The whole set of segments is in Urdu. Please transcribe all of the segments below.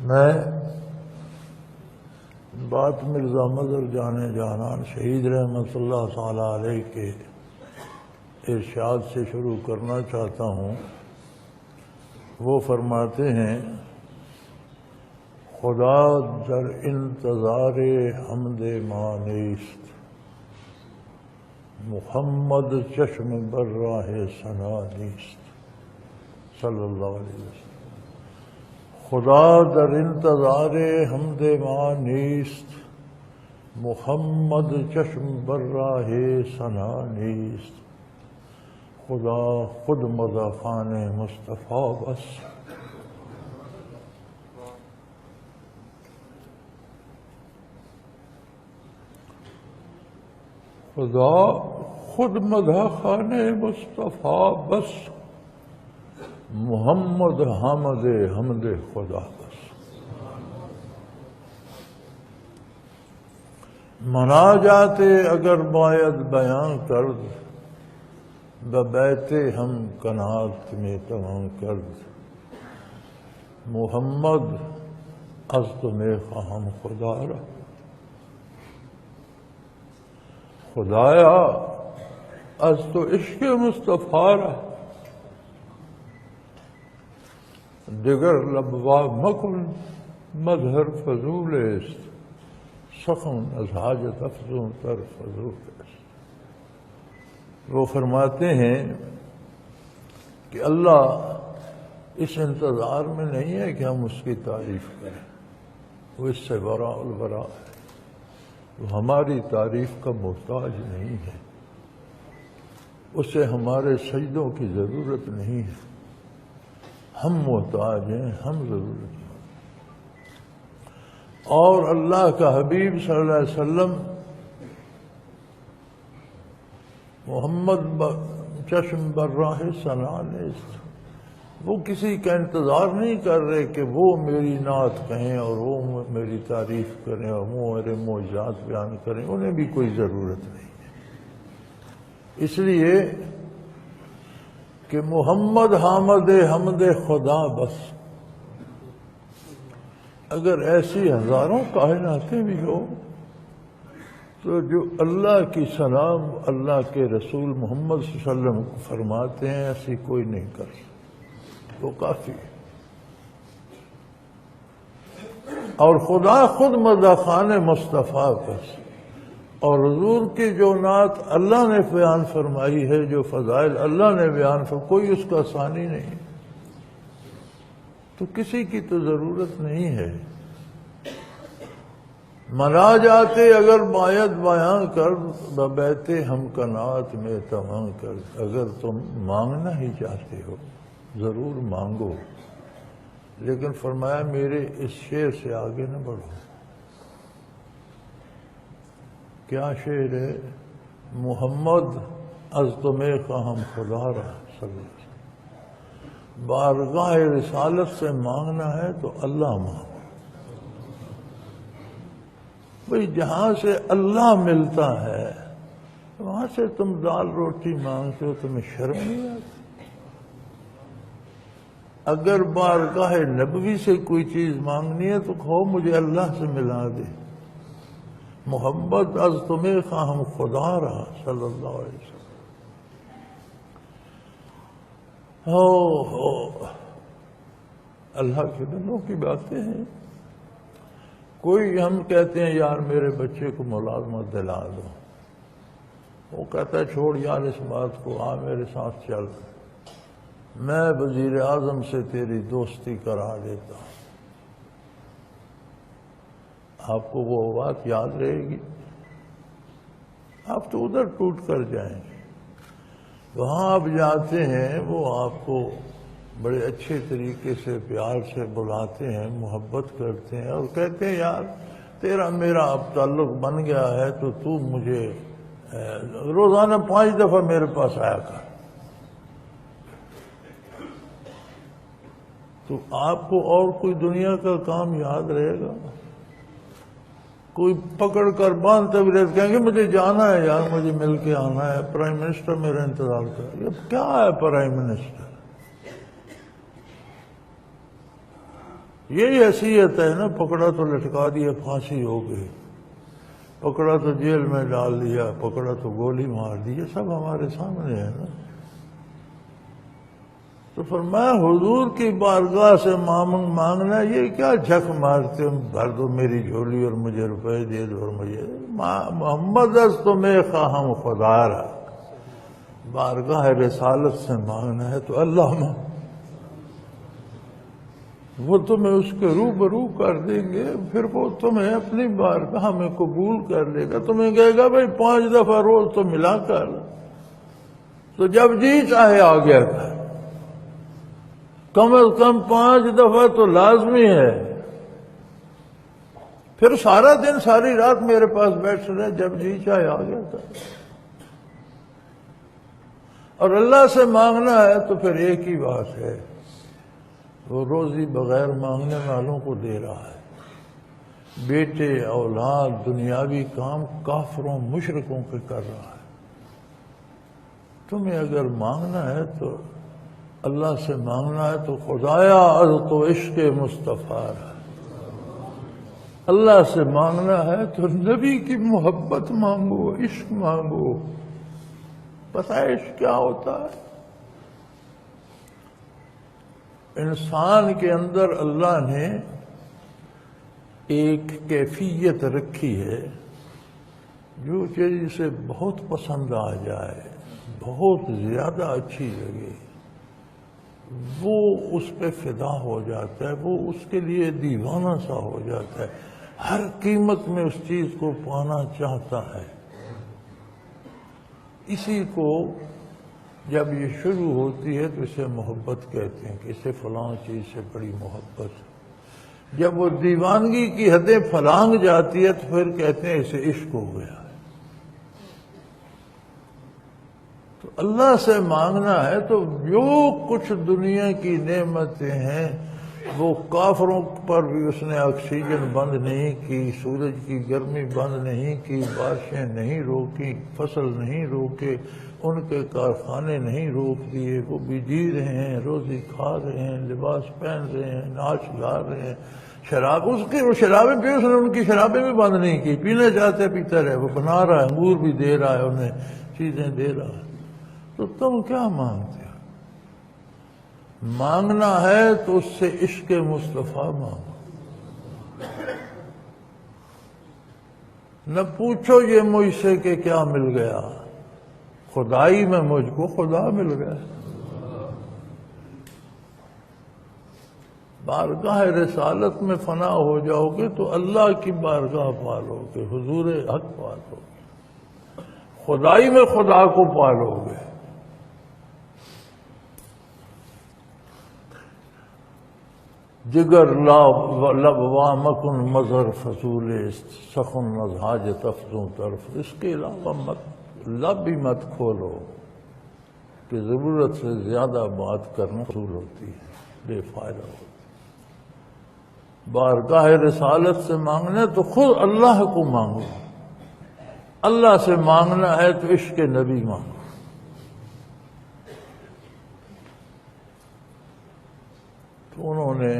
میں بات مرزا مظہر جان جانان شہید رحمت اللہ تعالی علیہ کے ارشاد سے شروع کرنا چاہتا ہوں۔ وہ فرماتے ہیں، خدا در انتظار حمد ما نیست، محمد چشم بر راہ ثنا نیست، صلی اللہ علیہ وسلم۔ خدا در انتظار حمد ما نیست، محمد چشم بر راہ ثنا نیست، خدا خود مدافعان مصطفیٰ بس۔ خدا خود مدافعان مصطفیٰ بس، محمد حامد حمد خدا بس۔ مناجات اگر باید بیان کرد، ببیت ہم کنات میں تمام کرد، محمد از تمہیں خواہم خدا را، خدایا از تو عشق مصطفیٰ را، دیگر لبوا مکن مظہر فضول است، سخن از حاجت افزون تر فضول است۔ وہ فرماتے ہیں کہ اللہ اس انتظار میں نہیں ہے کہ ہم اس کی تعریف کریں، وہ اس سے براء البراء ہے، وہ ہماری تعریف کا محتاج نہیں ہے، اسے ہمارے سجدوں کی ضرورت نہیں ہے، ہم محتاج ہیں، ہم ضرورت ہیں۔ اور اللہ کا حبیب صلی اللہ علیہ وسلم محمد چشم بر راہ ثنا نیست، وہ کسی کا انتظار نہیں کر رہے کہ وہ میری نعت کہیں اور وہ میری تعریف کریں اور وہ میرے معجزات بیان کریں، انہیں بھی کوئی ضرورت نہیں ہے، اس لیے کہ محمد حامد حمد خدا بس۔ اگر ایسی ہزاروں کائناتیں بھی ہو تو جو اللہ کی سلام اللہ کے رسول محمد صلی اللہ علیہ وسلم کو فرماتے ہیں ایسی کوئی نہیں کر سکتا، وہ کافی ہے۔ اور خدا خود مدافعان مصطفیٰ بس، اور حضور کی جو نعت اللہ نے بیان فرمائی ہے، جو فضائل اللہ نے بیان فرمائی، کوئی اس کا ثانی نہیں، تو کسی کی تو ضرورت نہیں ہے۔ مناجات اگر باید بیان کر، ببیت ہم کنات میں تمام کر، اگر تم مانگنا ہی چاہتے ہو ضرور مانگو، لیکن فرمایا میرے اس شعر سے آگے نہ بڑھو۔ کیا شعر ہے؟ محمد از تمہیں خواہم خدا را، صلی اللہ علیہ وسلم۔ بارگاہ رسالت سے مانگنا ہے تو اللہ مانگو، بھئی جہاں سے اللہ ملتا ہے وہاں سے تم دال روٹی مانگتے ہو، تمہیں شرم نہیں آتی؟ اگر بارگاہ نبوی سے کوئی چیز مانگنی ہے تو کہو مجھے اللہ سے ملا دے، محمد از تمہیں خواہم خدا رہا، صلی اللہ علیہ وسلم۔ اللہ کے بندوں کی باتیں ہیں۔ کوئی ہم کہتے ہیں یار میرے بچے کو ملازمت دلا دو، وہ کہتا ہے چھوڑ یار اس بات کو، آ میرے ساتھ چل، میں وزیر اعظم سے تیری دوستی کرا دیتا ہوں۔ آپ کو وہ بات یاد رہے گی؟ آپ تو ادھر ٹوٹ کر جائیں گے۔ وہاں آپ جاتے ہیں، وہ آپ کو بڑے اچھے طریقے سے پیار سے بلاتے ہیں، محبت کرتے ہیں اور کہتے ہیں یار تیرا میرا اب تعلق بن گیا ہے تو مجھے روزانہ 5 دفعہ میرے پاس آیا کر۔ تو آپ کو اور کوئی دنیا کا کام یاد رہے گا؟ کوئی پکڑ کر باندھتے ہوئے کہیں گے مجھے جانا ہے یار، مجھے مل کے آنا ہے، پرائم منسٹر میرا انتظار کر۔ یہ کیا ہے پرائم منسٹر؟ یہی حیثیت ہے نا، پکڑا تو لٹکا دیا پھانسی ہو گئی، پکڑا تو جیل میں ڈال دیا، پکڑا تو گولی مار دی، یہ سب ہمارے سامنے ہے نا۔ تو فرمایا حضور کی بارگاہ سے مانگنا، یہ کیا جھک مارتے ہو، بھر دو میری جھولی اور مجھے روپے دے دو، اور مجھے محمد از تمہیں خواہم خدا را، بارگاہ رسالت سے مانگنا ہے تو اللہ مانگ، وہ تمہیں اس کے روبرو کر دیں گے، پھر وہ تمہیں اپنی بارگاہ میں قبول کر لے گا، تمہیں کہے گا بھائی 5 دفعہ روز تو ملا کر، تو جب جی چاہے آ گیا کر، کم از کم 5 دفعہ تو لازمی ہے، پھر سارا دن ساری رات میرے پاس بیٹھ رہے، جب جی چاہے آ گیا کر۔ اور اللہ سے مانگنا ہے تو پھر ایک ہی بات ہے، وہ روزی بغیر مانگنے والوں کو دے رہا ہے، بیٹے اولاد دنیاوی کام کافروں مشرکوں کے کر رہا ہے۔ تمہیں اگر مانگنا ہے تو اللہ سے مانگنا ہے تو خدایا از تو عشق مصطفیٰ ہے، اللہ سے مانگنا ہے تو نبی کی محبت مانگو، عشق مانگو۔ پتہ ہے عشق کیا ہوتا ہے؟ انسان کے اندر اللہ نے ایک کیفیت رکھی ہے، جو چیز اسے بہت پسند آ جائے، بہت زیادہ اچھی لگے، وہ اس پہ فدا ہو جاتا ہے، وہ اس کے لیے دیوانہ سا ہو جاتا ہے، ہر قیمت میں اس چیز کو پانا چاہتا ہے۔ اسی کو جب یہ شروع ہوتی ہے تو اسے محبت کہتے ہیں کہ اسے فلاں چیز سے بڑی محبت ہے۔ جب وہ دیوانگی کی حدیں پھلانگ جاتی ہے تو پھر کہتے ہیں اسے عشق ہو گیا ہے۔ تو اللہ سے مانگنا ہے تو جو کچھ دنیا کی نعمتیں ہیں وہ کافروں پر بھی اس نے آکسیجن بند نہیں کی، سورج کی گرمی بند نہیں کی، بارشیں نہیں روکی، فصل نہیں روکے، ان کے کارخانے نہیں روک دیے، وہ بھی جی رہے ہیں، روزی کھا رہے ہیں، لباس پہن رہے ہیں، ناچ گا رہے ہیں، شراب اس کی وہ شرابیں بھی اس نے ان کی شرابیں بھی بند نہیں کی، پینے جاتے پیتا رہے، وہ بنا رہا ہے، انگور بھی دے رہا ہے انہیں، چیزیں دے رہا ہے۔ تو تم کیا مانگتے ہو؟ مانگنا ہے تو اس سے عشق مصطفیٰ مانگو، نہ پوچھو یہ مجھ سے کہ کیا مل گیا، خدائی میں مجھ کو خدا مل گیا۔ بارگاہ رسالت میں فنا ہو جاؤ گے تو اللہ کی بارگاہ پالو گے، حضور حق پالو گے، خدائی میں خدا کو پالو گے۔ جگر لب وامکن مظہر فضول است، سخن از حاجت افزوں طرف۔ اس کے علاوہ لب بھی مت کھولو کہ ضرورت سے زیادہ بات کرنا فضول ہوتی ہے، بے فائدہ ہوتی ہے۔ بارگاہ رسالت سے مانگنا تو خود اللہ کو مانگو، اللہ سے مانگنا ہے تو عشق نبی مانگو۔ تو انہوں نے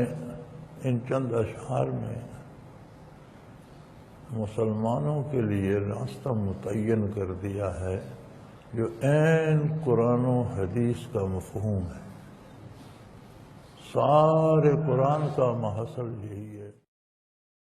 ان چند اشعار میں مسلمانوں کے لیے راستہ متعین کر دیا ہے جو عین قرآن و حدیث کا مفہوم ہے۔ سارے قرآن کا محصل یہی ہے۔